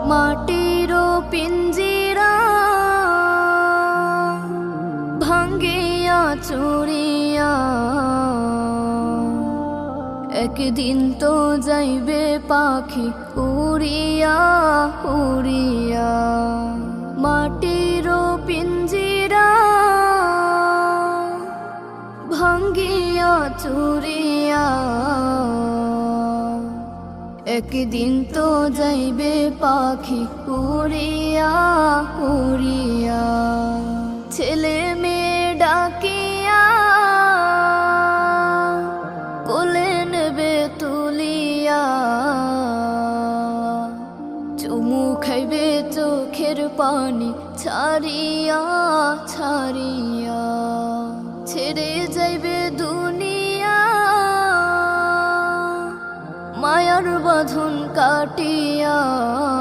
মাটির পিঞ্জিরা ভাঙ্গিয়া চুরিয়া একদিন তো যাইবে পাখি উড়িয়া উড়িয়া। মাটির পিঞ্জিরা ভাঙ্গিয়া চুরিয়া একদিন তো যাইবে পাখি উড়িয়া উড়িয়া। ছেলে মেয়ে ডাকিয়া কোলে নেবে তুলিয়া চুমু খাইবে চোখের পানি ছাড়িয়া ছাড়িয়া। ছেড়ে যাইবে দুনিয়া মায়ার বাঁধন কাটিয়া।